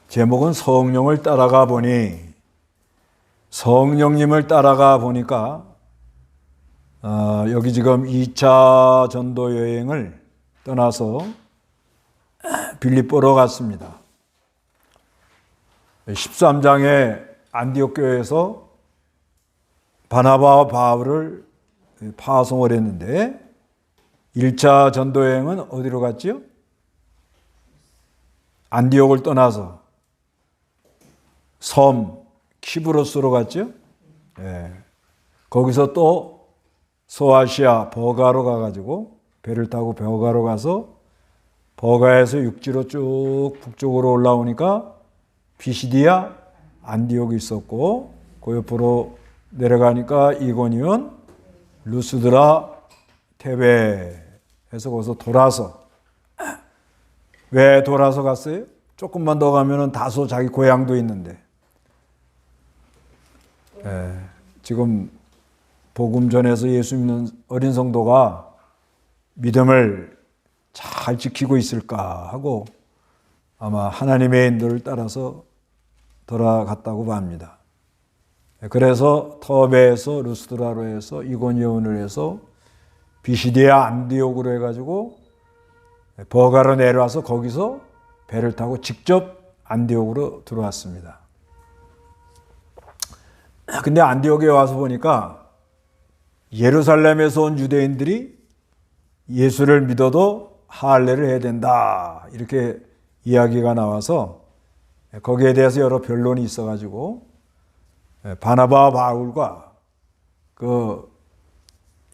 제목은 성령을 따라가 보니, 성령님을 따라가 보니까 여기 지금 2차 전도 여행을 떠나서 빌립보로 갔습니다. 13장에 안디옥 교회에서 바나바와 바울을 파송을 했는데 1차 전도 여행은 어디로 갔지요? 안디옥을 떠나서 섬 키브로스로 갔죠. 거기서 또 소아시아 버가로 가가지고 배를 타고 버가로 가서 버가에서 육지로 쭉 북쪽으로 올라오니까 비시디아 안디옥이 있었고 그 옆으로 내려가니까 이고니온 루스드라 테베 해서 거기서 돌아서, 왜 돌아서 갔어요? 조금만 더 가면은 다소 자기 고향도 있는데, 지금 복음 전해서 예수 믿는 어린 성도가 믿음을 잘 지키고 있을까 하고 아마 하나님의 인도를 따라서 돌아갔다고 봅니다. 그래서 터베에서 루스드라로 해서 이고니온을 해서 비시디아 안디옥으로 해가지고 버가로 내려와서 거기서 배를 타고 직접 안디옥으로 들어왔습니다. 근데 안디옥에 와서 보니까 예루살렘에서 온 유대인들이 예수를 믿어도 할례를 해야 된다, 이렇게 이야기가 나와서 거기에 대해서 여러 변론이 있어가지고 바나바와 바울과 그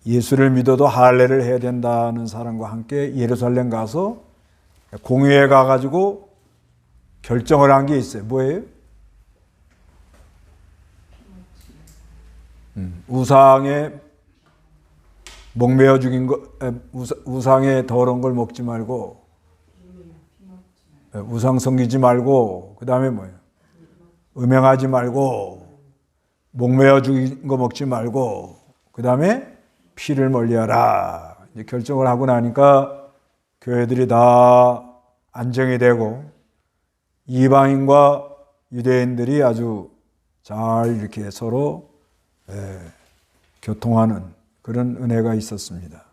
예수를 믿어도 할례를 해야 된다는 사람과 함께 예루살렘 가서 공회에 가가지고 결정을 한 게 있어요. 뭐예요? 우상에 목매어 죽인 거, 우상에 더러운 걸 먹지 말고, 우상 섬기지 말고, 그 다음에 뭐예요? 음행하지 말고, 목매어 죽인 거 먹지 말고, 그 다음에 피를 멀리하라. 이제 결정을 하고 나니까 교회들이 다 안정이 되고 이방인과 유대인들이 아주 잘 이렇게 서로 교통하는 그런 은혜가 있었습니다.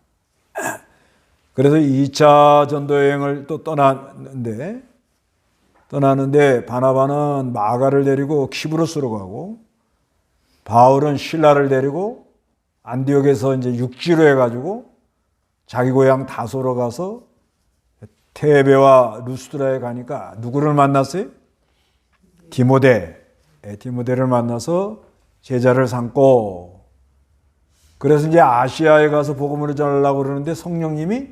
그래서 2차 전도 여행을 또 떠나는데 바나바는 마가를 데리고 키브로스로 가고 바울은 실라를 데리고 안디옥에서 이제 육지로 해가지고 자기 고향 다소로 가서 테베와 루스드라에 가니까 누구를 만났어요? 디모데를 만나서 제자를 삼고, 그래서 이제 아시아에 가서 복음을 전하려고 그러는데 성령님이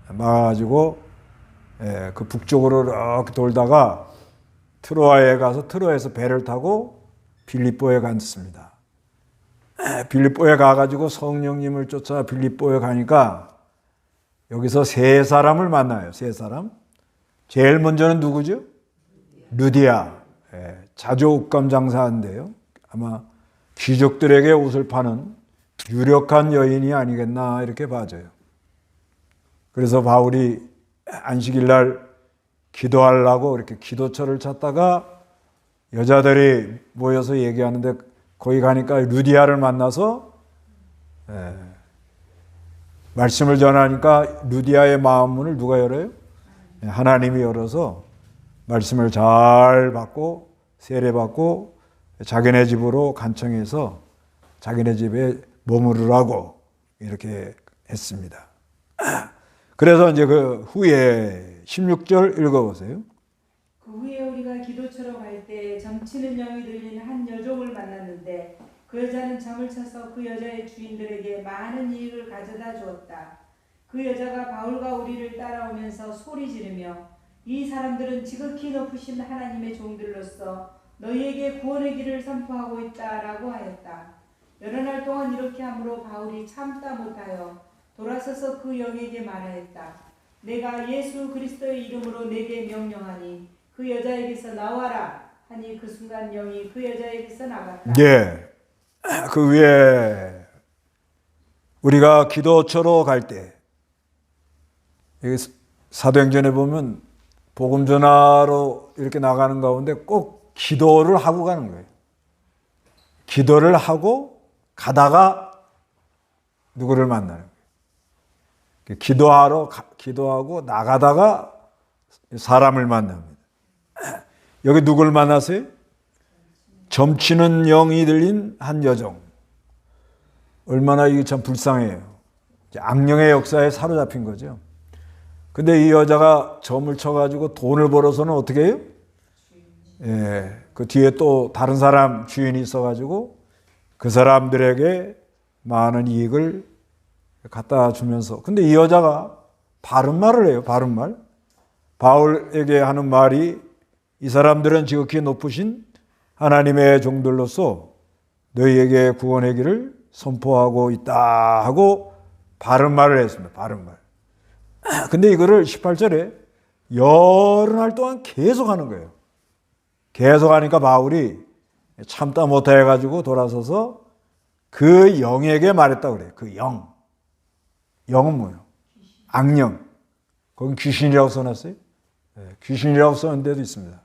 막아가지고 그 북쪽으로 이렇게 돌다가 트로아에 가서 트로아에서 배를 타고 빌립보에 갔습니다. 빌립보에 가가지고 성령님을 쫓아 빌립보에 가니까 여기서 세 사람을 만나요. 세 사람. 제일 먼저는 누구죠? 루디아. 자조 옷감 장사인데요. 아마 귀족들에게 옷을 파는 유력한 여인이 아니겠나 이렇게 봐져요. 그래서 바울이 안식일 날 기도하려고 이렇게 기도처를 찾다가 여자들이 모여서 얘기하는데 거기 가니까 루디아를 만나서 말씀을 전하니까 루디아의 마음 문을 누가 열어요? 하나님이 열어서 말씀을 잘 받고 세례받고 자기네 집으로 간청해서 자기네 집에 머무르라고 이렇게 했습니다. 그래서 이제 그 후에 16절 읽어보세요. 그 후에 우리가 기도처로 갈 때 점치는 영이 들린 한 여종을 만났는데 그 여자는 점을 쳐서 그 여자의 주인들에게 많은 이익을 가져다 주었다. 그 여자가 바울과 우리를 따라오면서 소리 지르며 이 사람들은 지극히 높으신 하나님의 종들로서 너희에게 구원의 길을 선포하고 있다라고 하였다. 여러 날 동안 이렇게 함으로 바울이 참다 못하여 돌아서서 그 영에게 말하였다. 내가 예수 그리스도의 이름으로 내게 명령하니 그 여자에게서 나와라 하니 그 순간 영이 그 여자에게서 나갔다. 그 위에 우리가 기도처로 갈 때 사도행전에 보면 복음 전하러 이렇게 나가는 가운데 꼭 기도를 하고 가는 거예요. 기도를 하고 가다가 누구를 만나는 거예요. 기도하고 나가다가 사람을 만납니다. 여기 누구를 만났어요? 점치는 영이 들린 한 여종. 얼마나 이게 참 불쌍해요. 악령의 역사에 사로잡힌 거죠. 근데 이 여자가 점을 쳐가지고 돈을 벌어서는 어떻게 해요? 예, 그 뒤에 또 다른 사람 주인이 있어가지고 그 사람들에게 많은 이익을 갖다 주면서. 근데 이 여자가 바른 말을 해요. 바른 말. 바울에게 하는 말이 이 사람들은 지극히 높으신 하나님의 종들로서 너희에게 구원의 길을 선포하고 있다 하고 바른 말을 했습니다. 바른 말. 근데 이거를 18절에 여러 날 동안 계속 하는 거예요. 계속 하니까 바울이 참다 못해 가지고 돌아서서 그 영에게 말했다고 그래요. 그 영. 영은 뭐예요? 악령. 거긴 귀신이라고 써놨어요. 귀신이라고 써놓은 데도 있습니다.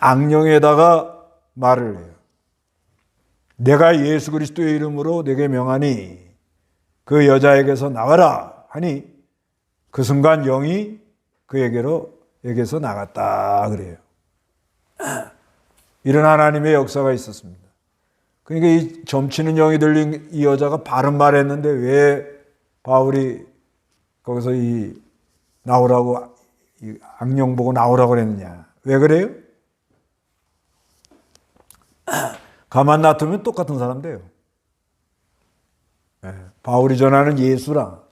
악령에다가 말을 해요. 내가 예수 그리스도의 이름으로 내게 명하니 그 여자에게서 나가라 하니 그 순간 영이 그에게서 나갔다 그래요. 이런 하나님의 역사가 있었습니다. 그러니까 이 점치는 영이 들린 이 여자가 바른 말 했는데 왜 바울이 거기서 나오라고 악령 보고 나오라고 그랬느냐. 왜 그래요? 가만 놔두면 똑같은 사람 돼요. 바울이 전하는 예수랑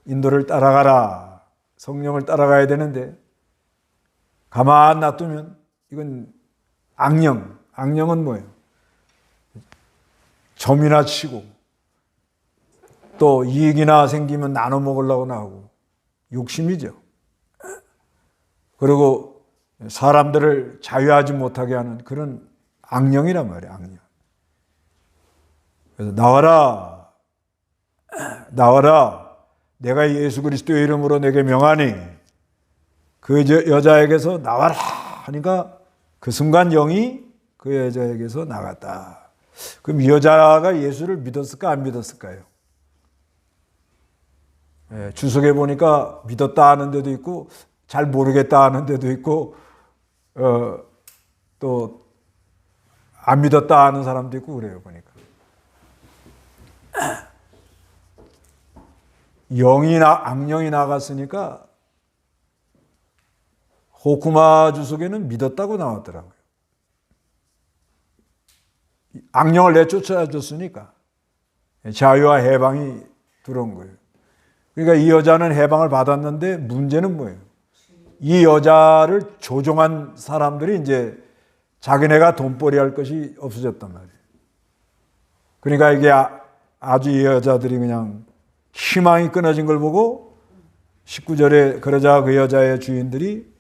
인도를 따라가라. 성령을 따라가야 되는데 가만 놔두면 이건 악령. 악령은 뭐예요? 점이나 치고 또 이익이나 생기면 나눠 먹으려고 나오고 욕심이죠. 그리고 사람들을 자유하지 못하게 하는 그런 악령이란 말이에요. 악령. 그래서 나와라. 내가 예수 그리스도의 이름으로 내게 명하니 그 여자에게서 나와라 하니까 그 순간 영이 그 여자에게서 나갔다. 그럼 이 여자가 예수를 믿었을까 안 믿었을까요? 주석에 보니까 믿었다 하는 데도 있고 잘 모르겠다 하는 데도 있고 또 안 믿었다 하는 사람도 있고 그래요. 보니까 악령이 나갔으니까 호쿠마 주석에는 믿었다고 나왔더라고요. 악령을 내쫓아줬으니까 자유와 해방이 들어온 거예요. 그러니까 이 여자는 해방을 받았는데 문제는 뭐예요? 이 여자를 조종한 사람들이 이제 자기네가 돈벌이 할 것이 없어졌단 말이에요. 그러니까 이게 아주 이 여자들이 그냥 희망이 끊어진 걸 보고 19절에 그러자 그 여자의 주인들이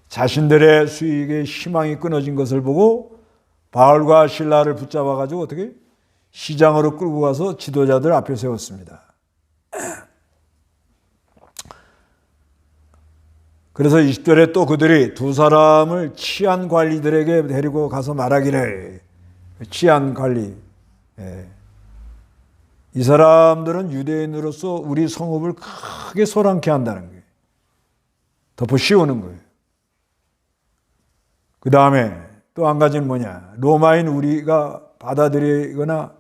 자신들의 수익에 희망이 끊어진 것을 보고 바울과 실라를 붙잡아 가지고 어떻게 시장으로 끌고 가서 지도자들 앞에 세웠습니다. 그래서 20절에 또 그들이 두 사람을 치안 관리들에게 데리고 가서 말하기를 치안 관리. 이 사람들은 유대인으로서 우리 성읍을 크게 소란케 한다는 거예요. 덮어 씌우는 거예요. 그 다음에 또 한 가지는 뭐냐. 로마인 우리가 받아들이거나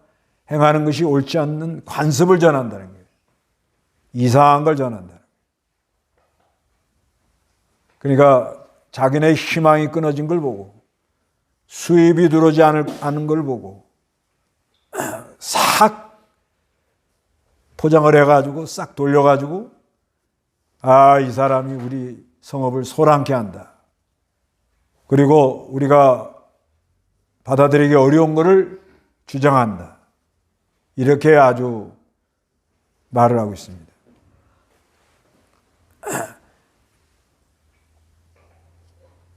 행하는 것이 옳지 않는 관습을 전한다는 거예요. 이상한 걸 전한다는 거예요. 그러니까 자기네 희망이 끊어진 걸 보고 수입이 들어오지 않은 걸 보고 싹 포장을 해가지고 싹 돌려가지고 이 사람이 우리 성읍을 소란케 한다. 그리고 우리가 받아들이기 어려운 것을 주장한다. 이렇게 아주 말을 하고 있습니다.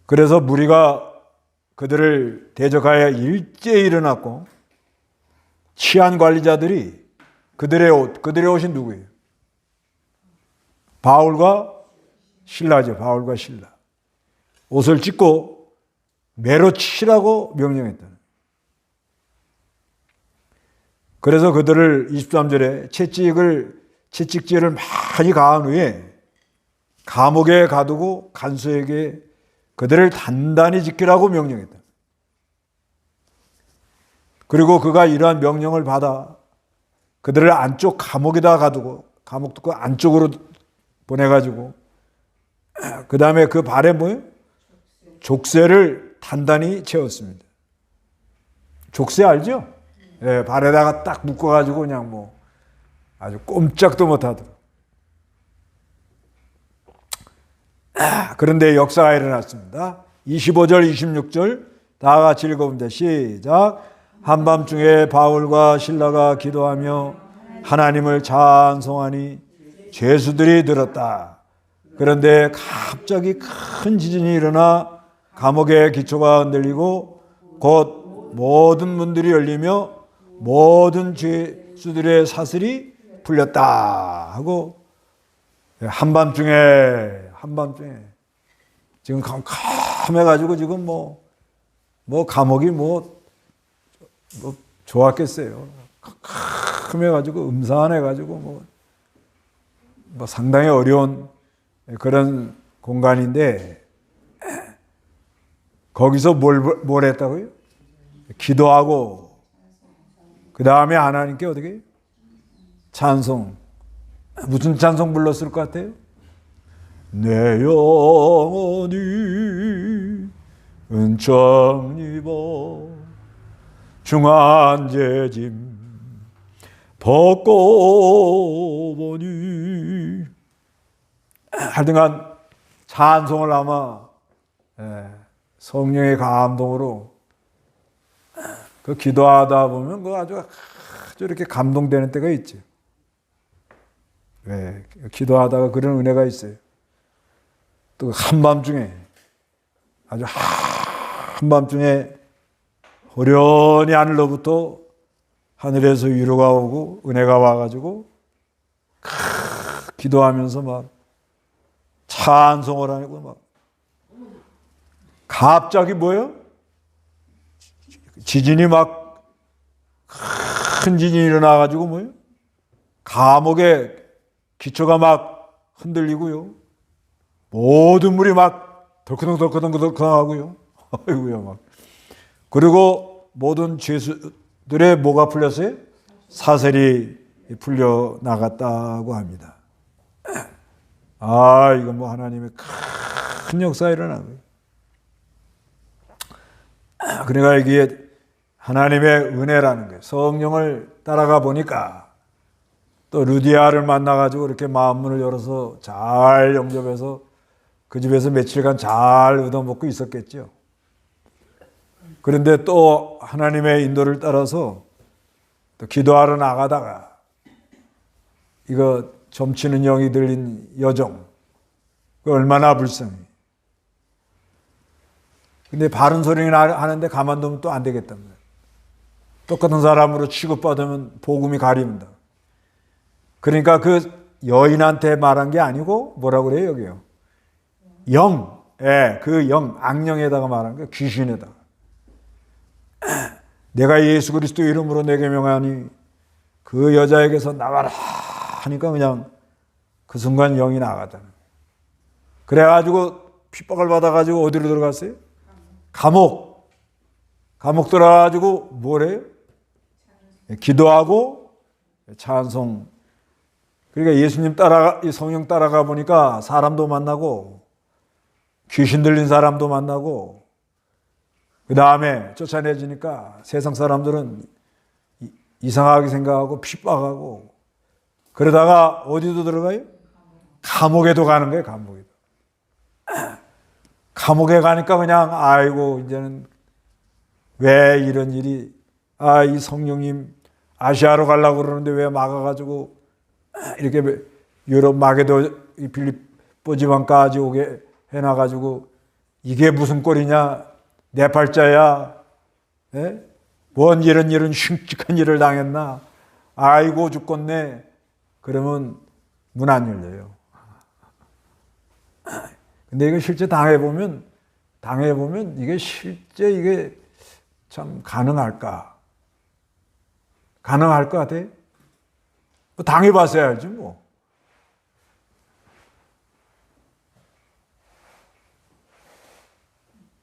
그래서 무리가 그들을 대적하여 일제히 일어났고 치안 관리자들이 그들의 옷이 누구예요? 바울과 실라죠. 바울과 실라. 옷을 찢고 매로 치라고 명령했다. 그래서 그들을 23절에 채찍질을 많이 가한 후에 감옥에 가두고 간수에게 그들을 단단히 지키라고 명령했다. 그리고 그가 이러한 명령을 받아 그들을 안쪽 감옥에다 가두고 감옥 그 안쪽으로 보내가지고 그 다음에 그 발에 뭐예요? 족쇄를 단단히 채웠습니다. 족쇄 알죠? 예, 발에다가 딱 묶어가지고 그냥 뭐 아주 꼼짝도 못하도록. 그런데 역사가 일어났습니다. 25절, 26절 다 같이 읽어봅니다. 시작. 한밤중에 바울과 실라가 기도하며 하나님을 찬송하니 죄수들이 들었다. 그런데 갑자기 큰 지진이 일어나 감옥의 기초가 흔들리고 곧 모든 문들이 열리며 모든 죄수들의 사슬이 풀렸다 하고 한밤중에 지금 캄캄해가지고 지금 뭐 감옥이 뭐 좋았겠어요. 캄캄해가지고 음산해가지고 뭐 상당히 어려운 그런 공간인데 거기서 뭘 했다고요? 기도하고 그 다음에 하나님께 어떻게 찬송. 무슨 찬송 불렀을 것 같아요? 내 영혼이 은총 입어 중한죄짐 벗고 보니 하여튼간 찬송을 아마 성령의 감동으로 그 기도하다 보면 그 아주 이렇게 감동되는 때가 있죠. 기도하다가 그런 은혜가 있어요. 또 한밤중에 아주 한밤중에 호련히 하늘로부터 하늘에서 위로가 오고 은혜가 와가지고 기도하면서 막 찬송을 하고 막 갑자기 뭐예요? 지진이 막 큰 지진이 일어나가지고 뭐예요? 감옥의 기초가 막 흔들리고요. 모든 물이 막 덜커덩덜커덩덜커덩하고요. 아이고요 막. 그리고 모든 죄수들의 뭐가 풀렸어요? 사슬이 풀려 나갔다고 합니다. 이건 뭐 하나님의 큰 역사가 일어나고요. 그러니까 이게 하나님의 은혜라는 거예요. 성령을 따라가 보니까 또 루디아를 만나가지고 이렇게 마음문을 열어서 잘 영접해서 그 집에서 며칠간 잘 얻어먹고 있었겠죠. 그런데 또 하나님의 인도를 따라서 또 기도하러 나가다가 이거 점치는 영이 들린 여종, 얼마나 불쌍해. 근데 바른 소리는 하는데 가만두면 또 안 되겠단 말이에요. 똑같은 사람으로 취급받으면 복음이 가립니다. 그러니까 그 여인한테 말한 게 아니고 뭐라고 그래요 여기요? 영, 그 영, 악령에다가 말한 거예요. 귀신에다가. 내가 예수 그리스도 이름으로 내게 명하니 그 여자에게서 나가라 하니까 그냥 그 순간 영이 나가잖아요. 그래가지고 핍박을 받아가지고 어디로 들어갔어요? 감옥 들어가가지고 뭐래요? 기도하고 찬송. 그러니까 예수님 성령 따라가 보니까 사람도 만나고 귀신 들린 사람도 만나고 그 다음에 쫓아내지니까 세상 사람들은 이상하게 생각하고 핍박하고 그러다가 어디도 들어가요? 감옥에도 가는 거예요. 감옥에 가니까 그냥 아이고 이제는 왜 이런 일이 이 성령님 아시아로 가려고 그러는데 왜 막아가지고 이렇게 유럽 마게도 빌립보 지방까지 오게 해놔가지고 이게 무슨 꼴이냐 내 팔자야 뭔 이런 흉측한 일을 당했나 아이고 죽겠네 그러면 문 안 열려요. 근데 이거 실제 당해보면 이게 실제 이게 참 가능할까? 가능할 것 같아? 뭐 당해봤어야 알지 뭐.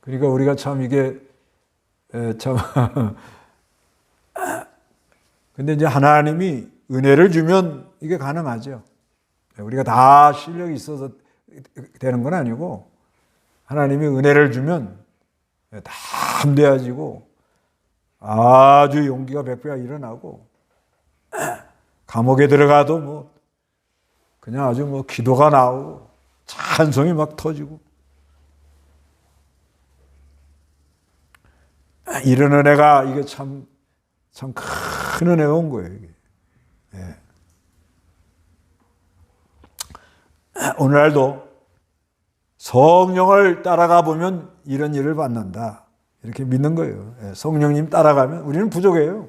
그러니까 우리가 참 이게 참 근데 이제 하나님이 은혜를 주면 이게 가능하죠. 우리가 다 실력이 있어서 되는 건 아니고 하나님이 은혜를 주면 다 담대해지고 아주 용기가 100배가 일어나고 감옥에 들어가도 뭐 그냥 아주 뭐 기도가 나오고 찬송이 막 터지고 이런 은혜가 이게 참 큰 은혜가 온 거예요. 이게. 예. 오늘날도 성령을 따라가 보면 이런 일을 받는다. 이렇게 믿는 거예요. 예. 성령님 따라가면 우리는 부족해요.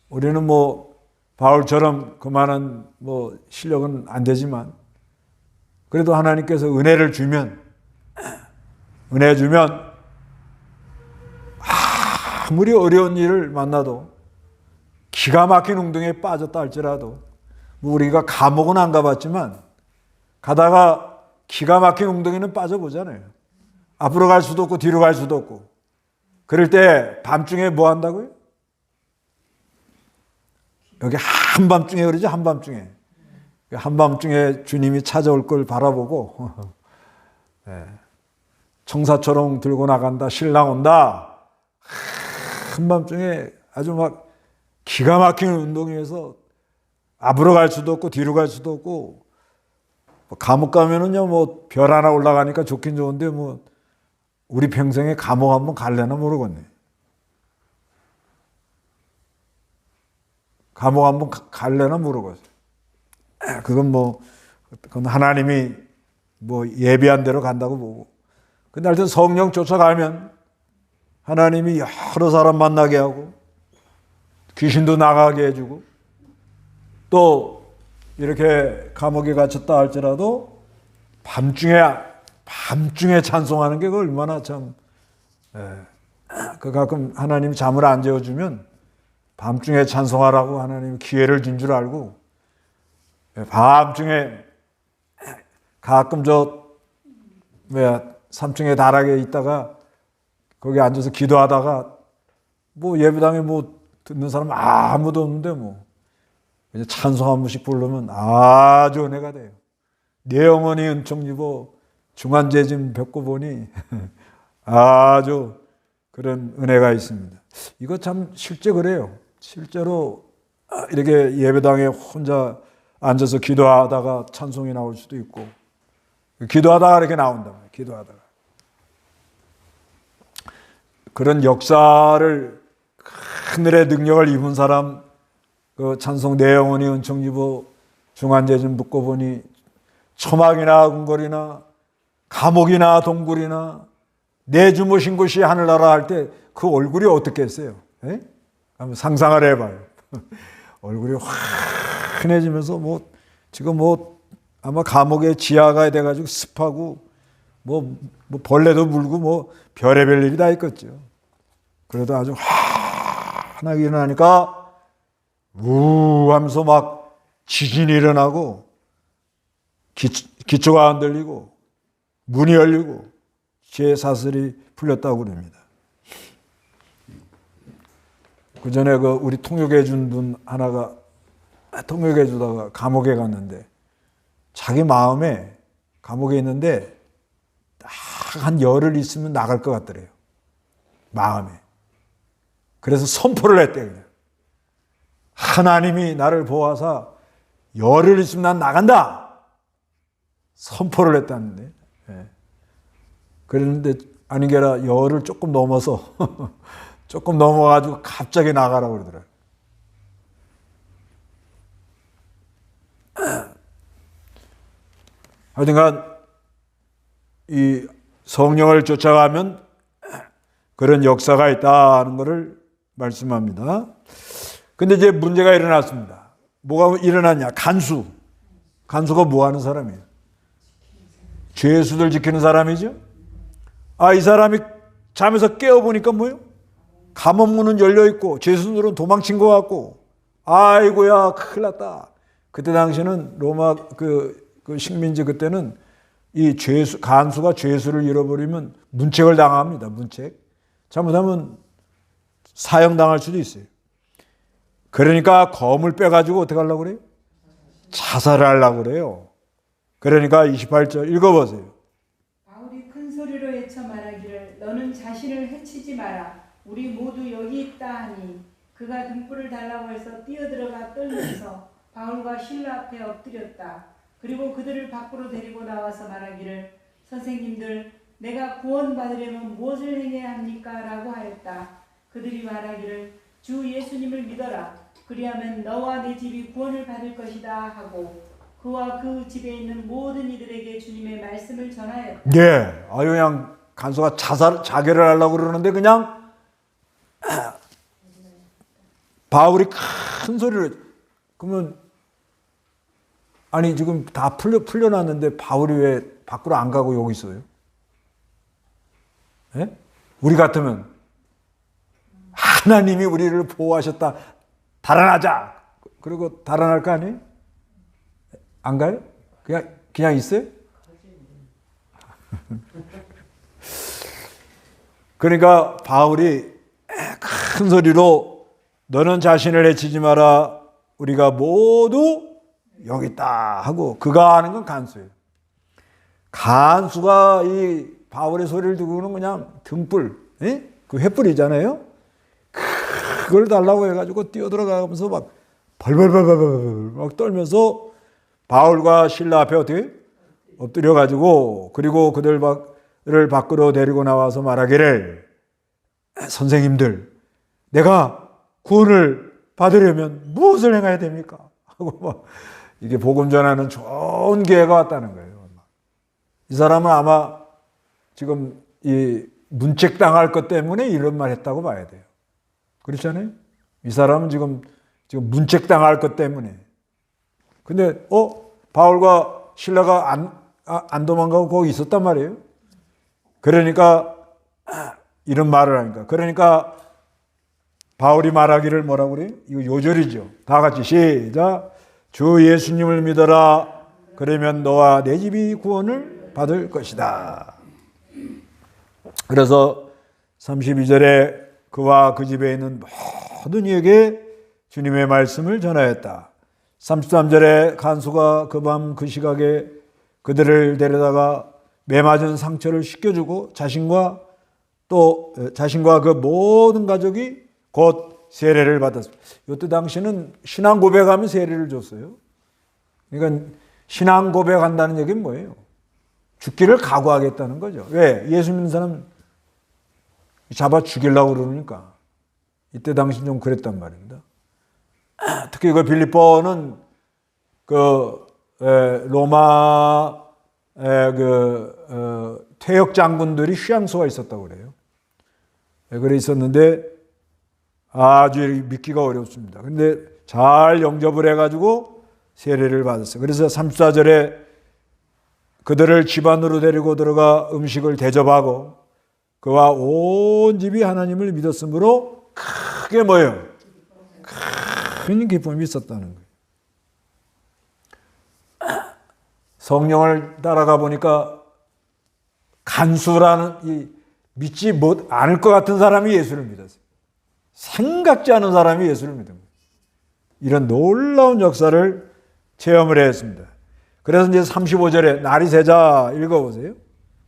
우리는 뭐 바울처럼 그만한 뭐 실력은 안 되지만 그래도 하나님께서 은혜를 주면 아무리 어려운 일을 만나도 기가 막힌 운동에 빠졌다 할지라도 뭐 우리가 감옥은 안 가봤지만 가다가 기가 막힌 웅덩이는 빠져보잖아요. 앞으로 갈 수도 없고 뒤로 갈 수도 없고 그럴 때 밤중에 뭐 한다고요? 여기 한밤중에 그러지 한밤중에 한밤중에 주님이 찾아올 걸 바라보고 청사초롱 들고 나간다 신랑 온다 한밤중에 아주 막 기가 막힌 운동에서 앞으로 갈 수도 없고 뒤로 갈 수도 없고 감옥 가면은요 뭐 별 하나 올라가니까 좋긴 좋은데 뭐 우리 평생에 감옥 한번 갈래나 모르겠네. 감옥 한번 갈래나 모르겠어요. 그건 하나님이 뭐 예비한 대로 간다고 보고. 근데 하여튼 성령 쫓아가면 하나님이 여러 사람 만나게 하고 귀신도 나가게 해주고 또 이렇게 감옥에 갇혔다 할지라도 밤중에 찬송하는 게 얼마나 참 그 가끔 하나님 잠을 안 재워주면 밤중에 찬송하라고 하나님 기회를 준 줄 알고 밤중에 가끔 3층에 다락에 있다가 거기 앉아서 기도하다가 뭐 예배당에 뭐 듣는 사람 아무도 없는데 뭐 찬송 한 번씩 부르면 아주 은혜가 돼요. 내 영혼이 은총 입어 중환제짐 뵙고 보니 아주 그런 은혜가 있습니다. 이거 참 실제 그래요. 실제로 이렇게 예배당에 혼자 앉아서 기도하다가 찬송이 나올 수도 있고 기도하다가 이렇게 나온다. 기도하다가 그런 역사를 하늘의 능력을 입은 사람 그 찬송 내 영혼이 은총 입어 중환제짐 묻고 보니 초막이나 궁궐이나 감옥이나 동굴이나 내 주무신 곳이 하늘나라 할 때 그 얼굴이 어떻겠어요? 에? 한번 상상을 해봐요. 얼굴이 환해지면서 지금 아마 감옥에 지하가 돼가지고 습하고 벌레도 물고 별의별 일이 다 있겠죠. 그래도 아주 환하게 일어나니까 하면서 막 지진이 일어나고 기초가 흔들리고 문이 열리고 죄 사슬이 풀렸다고 그럽니다. 그 전에 우리 통역해 준 분 하나가 통역해 주다가 감옥에 갔는데 자기 마음에 감옥에 있는데 딱 한 열흘 있으면 나갈 것 같더래요. 마음에. 그래서 선포를 했대. 그냥. 하나님이 나를 보아서 열흘 있으면 난 나간다. 선포를 했다는데. 예. 그랬는데 아닌 게 아니라 열흘 조금 넘어서 조금 넘어가지고 갑자기 나가라고 그러더라고요. 하여튼간 이 성령을 쫓아가면 그런 역사가 있다는 것을 말씀합니다. 근데 이제 문제가 일어났습니다. 뭐가 일어났냐? 간수가 뭐 하는 사람이에요? 죄수들 지키는 사람이죠. 이 사람이 잠에서 깨어보니까 뭐요? 감옥문은 열려있고 죄수들은 도망친 것 같고, 아이고야 큰일 났다. 그때 당시는 로마 그 식민지 그때는 이 간수가 죄수를 잃어버리면 문책을 당합니다. 문책. 잘못하면 사형당할 수도 있어요. 그러니까 검을 빼가지고 어떻게 하려고 그래요? 자살을 하려고 그래요. 그러니까 28절 읽어보세요. 바울이 큰 소리로 외쳐 말하기를 너는 자신을 해치지 마라. 우리 모두 여기 있다 하니 그가 등불을 달라고 해서 뛰어들어가 떨면서 바울과 실라 앞에 엎드렸다. 그리고 그들을 밖으로 데리고 나와서 말하기를 선생님들 내가 구원받으려면 무엇을 행해야 합니까? 라고 하였다. 그들이 말하기를 주 예수님을 믿어라. 그리하면 너와 내 집이 구원을 받을 것이다 하고 그와 그 집에 있는 모든 이들에게 주님의 말씀을 전하였다. 예, 그냥 간수가 자결을 하려고 그러는데 그냥 바울이 큰 소리를, 그러면 아니 지금 다 풀려났는데 바울이 왜 밖으로 안 가고 여기 있어요? 예? 우리 같으면 하나님이 우리를 보호하셨다, 달아나자, 그리고 달아날 거 아니에요? 안 가요? 그냥 있어요? 그러니까 바울이 큰 소리로 너는 자신을 해치지 마라. 우리가 모두 여기 있다 하고, 그가 하는 건 간수예요. 간수가 이 바울의 소리를 듣고는 그냥 등불, 그 횃불이잖아요. 그걸 달라고 해가지고 뛰어들어가면서 막 벌벌벌벌 막 떨면서 바울과 실라 앞에 어떻게 엎드려가지고, 그리고 그들을 밖으로 데리고 나와서 말하기를 선생님들 내가 구원을 받으려면 무엇을 행해야 됩니까? 하고 막 이게 복음 전하는 좋은 기회가 왔다는 거예요. 이 사람은 아마 지금 이 문책당할 것 때문에 이런 말 했다고 봐야 돼요. 그렇잖아요? 이 사람은 지금 문책당할 것 때문에. 근데 바울과 실라가 안 도망가고 거기 있었단 말이에요. 그러니까 이런 말을 하니까, 그러니까 바울이 말하기를 뭐라고 그래요? 이거 요절이죠. 다 같이 시작. 주 예수님을 믿어라. 그러면 너와 내 집이 구원을 받을 것이다. 그래서 32절에 그와 그 집에 있는 모든 이에게 주님의 말씀을 전하였다. 33절에 간수가 그 밤 그 시각에 그들을 데려다가 매맞은 상처를 씻겨주고 자신과 그 모든 가족이 곧 세례를 받았습니다. 이때 당시는 신앙 고백하면 세례를 줬어요. 그러니까 신앙 고백한다는 얘기는 뭐예요? 죽기를 각오하겠다는 거죠. 왜? 예수 믿는 사람 잡아 죽이려고 그러니까. 이때 당시 좀 그랬단 말입니다. 특히 그 빌립보는 로마 퇴역 장군들이 휴양소가 있었다고 그래요. 그래 있었는데 아주 믿기가 어렵습니다. 그런데 잘 영접을 해가지고 세례를 받았어요. 그래서 34절에 그들을 집 안으로 데리고 들어가 음식을 대접하고 그와 온 집이 하나님을 믿었으므로 크게 뭐예요? 큰 기쁨이 있었다는 거예요. 성령을 따라가 보니까 간수라는 이 믿지 않을 것 같은 사람이 예수를 믿었어요. 생각지 않은 사람이 예수를 믿은 거예요. 이런 놀라운 역사를 체험을 했습니다. 그래서 이제 35절에 날이 새자 읽어보세요.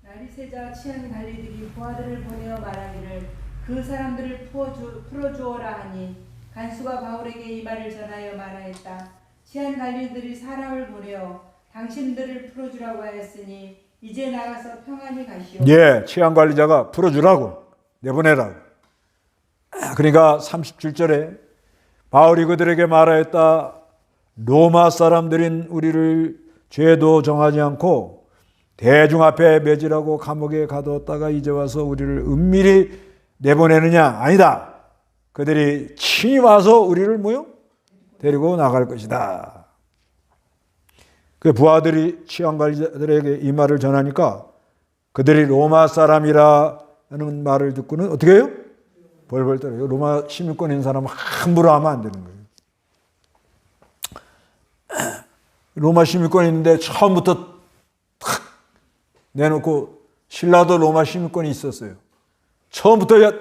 날이 새자 치안 관리들이 부하들을 보내어 말하기를 그 사람들을 풀어주어라 하니 간수가 바울에게 이 말을 전하여 말하였다. 치안 관리들이 사람을 보내어 당신들을 풀어주라고 하였으니 이제 나가서 평안히 가시오. 예, 치안 관리자가 풀어주라고, 내보내라고. 그러니까 37절에 바울이 그들에게 말하였다. 로마 사람들인 우리를 죄도 정하지 않고 대중 앞에 매질하고 감옥에 가두었다가 이제 와서 우리를 은밀히 내보내느냐? 아니다. 그들이 친히 와서 우리를 데리고 나갈 것이다. 그 부하들이 치안관리자들에게 이 말을 전하니까 그들이 로마 사람이라는 말을 듣고는 어떻게 해요? 벌벌 떨어요. 로마 시민권에 있는 사람은 함부로 하면 안 되는 거예요. 로마 시민권이 있는데 처음부터 탁 내놓고, 신라도 로마 시민권이 있었어요. 처음부터 야,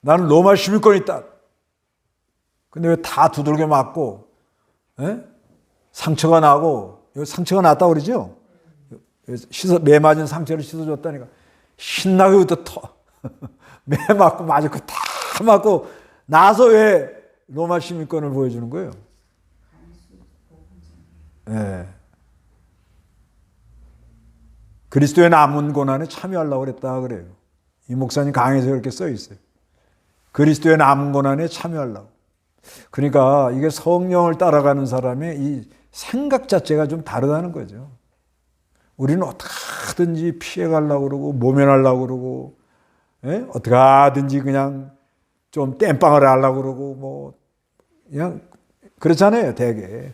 나는 로마 시민권이 있다. 근데 왜 다 두들겨 맞고, 상처가 나고, 여기 상처가 났다고 그러죠? 매 맞은 상처를 씻어줬다니까. 신나게부터 매 맞고 맞고 다 맞고 나서 왜 로마 시민권을 보여주는 거예요? 네. 그리스도의 남은 고난에 참여하려고 그랬다 그래요. 이 목사님 강의에서 그렇게 써 있어요. 그리스도의 남은 고난에 참여하려고. 그러니까 이게 성령을 따라가는 사람의 이 생각 자체가 좀 다르다는 거죠. 우리는 어떻게든지 피해가려고 그러고 모면하려고 그러고, 어떻게 하든지 그냥 좀 땜빵을 하려고 그러고, 뭐 그냥 그렇잖아요, 대개.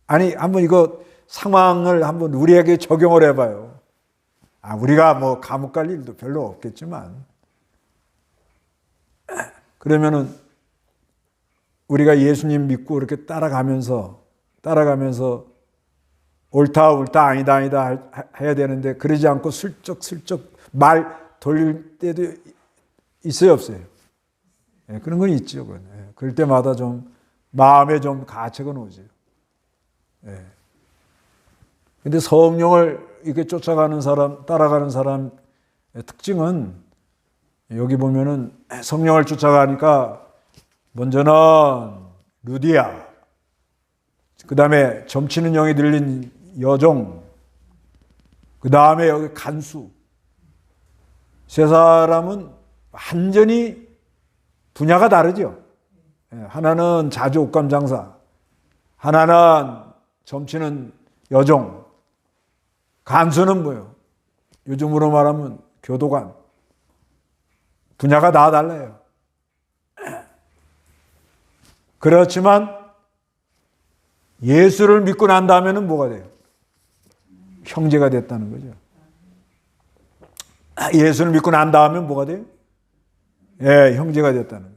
아니, 한번 이거 상황을 한번 우리에게 적용을 해봐요. 우리가 뭐 감옥 갈 일도 별로 없겠지만, 그러면은 우리가 예수님 믿고 이렇게 따라가면서 옳다 아니다 해야 되는데, 그러지 않고 슬쩍 말 돌릴 때도 있어요, 없어요? 그런 건 있죠. 그럴 때마다 좀 마음에 좀 가책은 오죠. 근데 성령을 이렇게 쫓아가는 사람, 따라가는 사람의 특징은, 여기 보면은 성령을 쫓아가니까 먼저는 루디아, 그 다음에 점치는 영이 들린 여종, 그 다음에 여기 간수. 세 사람은 완전히 분야가 다르죠. 하나는 자주 옷감 장사, 하나는 점치는 여종, 간수는 뭐예요? 요즘으로 말하면 교도관. 분야가 다 달라요. 그렇지만 예수를 믿고 난 다음에는 뭐가 돼요? 형제가 됐다는 거죠. 예수를 믿고 난 다음에 뭐가 돼요? 형제가 됐다는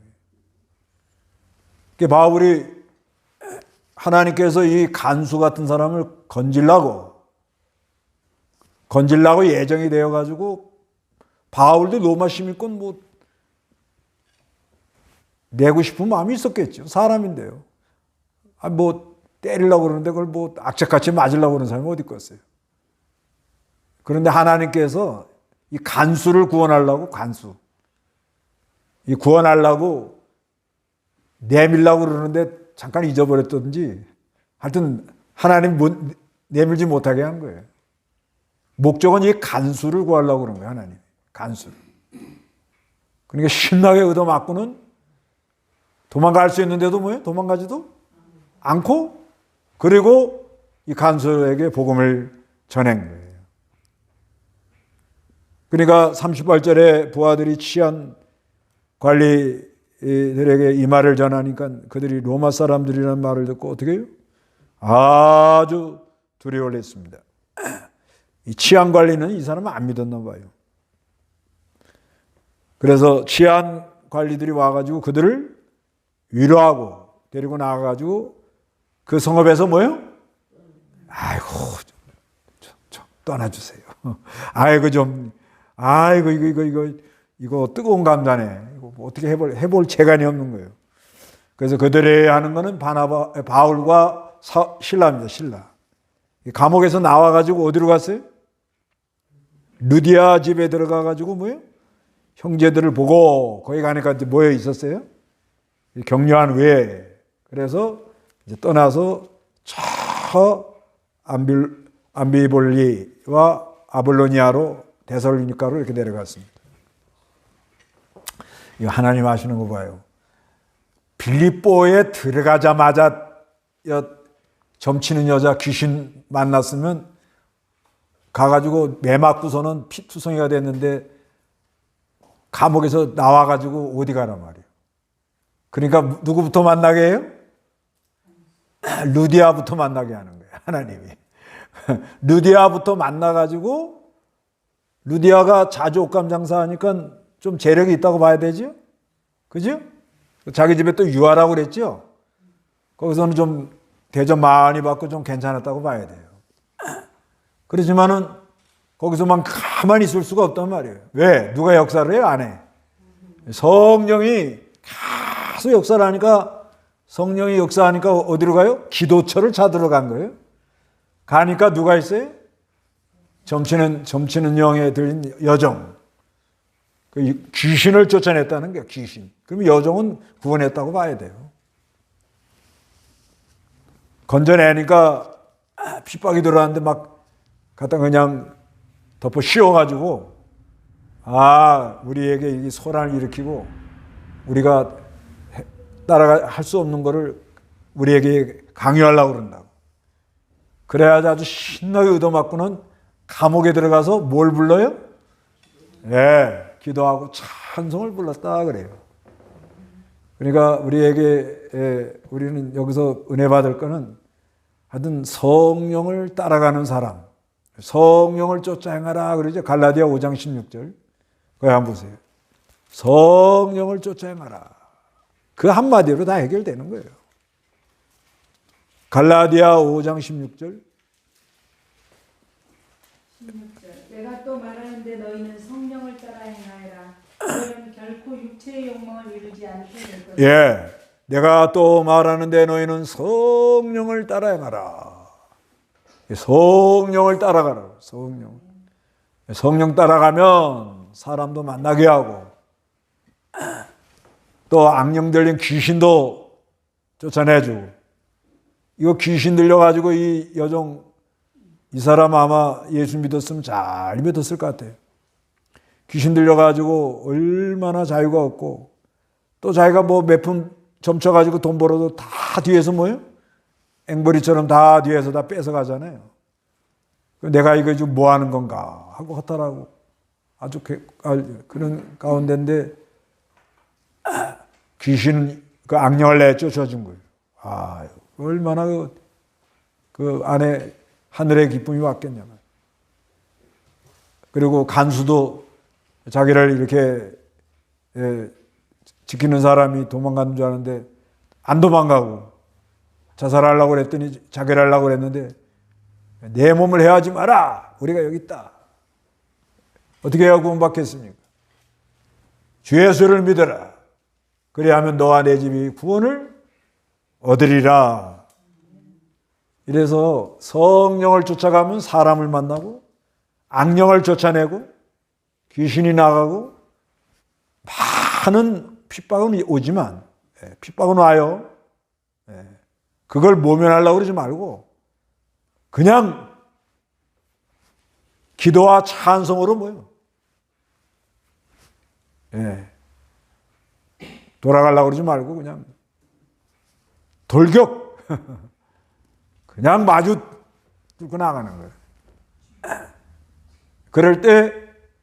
거예요. 바울이 하나님께서 이 간수 같은 사람을 건질라고 예정이 되어가지고, 바울도 로마 시민권 뭐 내고 싶은 마음이 있었겠죠. 사람인데요. 뭐 때리려고 그러는데 그걸 뭐 악착같이 맞으려고 그러는 사람이 어디 있겠어요. 그런데 하나님께서 이 간수를 구원하려고, 이 구원하려고 내밀려고 그러는데 잠깐 잊어버렸던지, 하여튼 하나님 내밀지 못하게 한 거예요. 목적은 이 간수를 구하려고 그런 거예요, 하나님. 간수를. 그러니까 신나게 얻어맞고는 도망갈 수 있는데도 뭐예요? 도망가지도 않고, 그리고 이 간수에게 복음을 전한 거예요. 그러니까 38절에 부하들이 치안 관리들에게 이 말을 전하니까 그들이 로마 사람들이라는 말을 듣고 어떻게 해요? 아주 두려움을 했습니다. 이 치안 관리는 이 사람은 안 믿었나 봐요. 그래서 치안 관리들이 와가지고 그들을 위로하고 데리고 나가가지고 그 성읍에서 뭐예요? 아이고, 좀 떠나주세요. 이거 뜨거운 감자네. 이거 어떻게 해볼 재간이 없는 거예요. 그래서 그들이 하는 거는 바울과 신라입니다. 신라. 감옥에서 나와가지고 어디로 갔어요? 루디아 집에 들어가가지고 뭐예요? 형제들을 보고, 거기 가니까 이제 모여 있었어요. 격려한 외에. 그래서 이제 떠나서 저 암비볼리와 아볼로니아로 데살로니가로 이렇게 내려갔습니다. 이거 하나님 하시는 거 봐요. 빌립보에 들어가자마자 점치는 여자 귀신 만났으면 가가지고 매 맞고서는 피투성이가 됐는데, 감옥에서 나와가지고 어디 가란 말이에요. 그러니까 누구부터 만나게 해요? 루디아부터 만나게 하는 거예요. 하나님이. 루디아부터 만나가지고 루디아가 자주 옷감 장사하니까 좀 재력이 있다고 봐야 되죠? 그죠? 자기 집에 또 유아라고 그랬죠? 거기서는 좀 대접 많이 받고 좀 괜찮았다고 봐야 돼요. 그렇지만은 거기서만 가만히 있을 수가 없단 말이에요. 왜? 누가 역사를 해요? 안 해. 성령이 계속 역사를 하니까, 성령이 역사하니까 어디로 가요? 기도처를 찾으러 간 거예요. 가니까 누가 있어요? 점치는 영에 들린 여종. 그 귀신을 쫓아냈다는 게 귀신. 그럼 여종은 구원했다고 봐야 돼요. 건져내니까 핍박이 들어왔는데 막 갖다 그냥 덮어 씌워가지고, 우리에게 이 소란을 일으키고 우리가 따라가 할 수 없는 거를 우리에게 강요하려고 그런다고. 그래야 아주 신나게 얻어맞고는 감옥에 들어가서 뭘 불러요? 기도하고 찬송을 불렀다 그래요. 그러니까 우리는 여기서 은혜 받을 거는 하여튼 성령을 따라가는 사람, 성령을 쫓아 행하라 그러죠. 갈라디아 5장 16절. 그거 한번 보세요. 성령을 쫓아 행하라. 그 한마디로 다 해결되는 거예요. 갈라디아 5장 16절. 내가 또 말하는데 너희는 성령을 따라 행하여라. 너희는 결코 육체의 욕망을 이루지 않게 될 것이다. 내가 또 말하는데 너희는 성령을 따라 행하라. 성령을 따라가라. 성령 따라가면 사람도 만나게 하고 또 악령 들린 귀신도 쫓아내주고. 이거 귀신 들려가지고 이 여종, 이 사람 아마 예수 믿었으면 잘 믿었을 것 같아요. 귀신 들려가지고 얼마나 자유가 없고, 또 자기가 뭐 몇 푼 점쳐가지고 돈 벌어도 다 뒤에서 뭐예요? 앵벌이처럼 다 뒤에서 다 뺏어가잖아요. 내가 이거 지금 뭐 하는 건가 하고 허탈하고 아주 그런 가운데인데 귀신 그 악령을 내쫓아준 거예요. 얼마나 그 안에 하늘의 기쁨이 왔겠냐. 그리고 간수도 자기를 이렇게 지키는 사람이 도망가는 줄 아는데 안 도망가고 자살하려고 그랬더니 자결 하려고 그랬는데 내 몸을 해하지 마라. 우리가 여기 있다. 어떻게 해야 구원받겠습니까? 주 예수를 믿어라. 그리하면 너와 내 집이 구원을 얻으리라. 이래서 성령을 쫓아가면 사람을 만나고 악령을 쫓아내고 귀신이 나가고 많은 핍박은 오지만 핍박은 와요. 그걸 모면하려고 그러지 말고 그냥 기도와 찬송으로 뭐요? 돌아가려고 그러지 말고 그냥 돌격 그냥 마주 뚫고 나가는 거예요. 그럴 때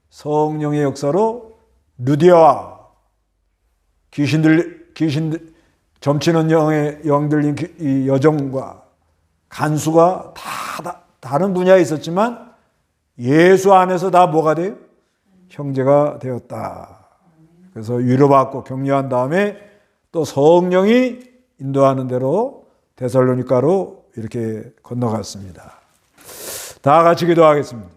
성령의 역사로 루디아와 귀신 점치는 영 들린 이 여종과 간수가 다 다른 분야에 있었지만 예수 안에서 다 뭐가 돼요? 형제가 되었다. 그래서 위로받고 격려한 다음에 또 성령이 인도하는 대로 데살로니가로 이렇게 건너갔습니다. 다 같이 기도하겠습니다.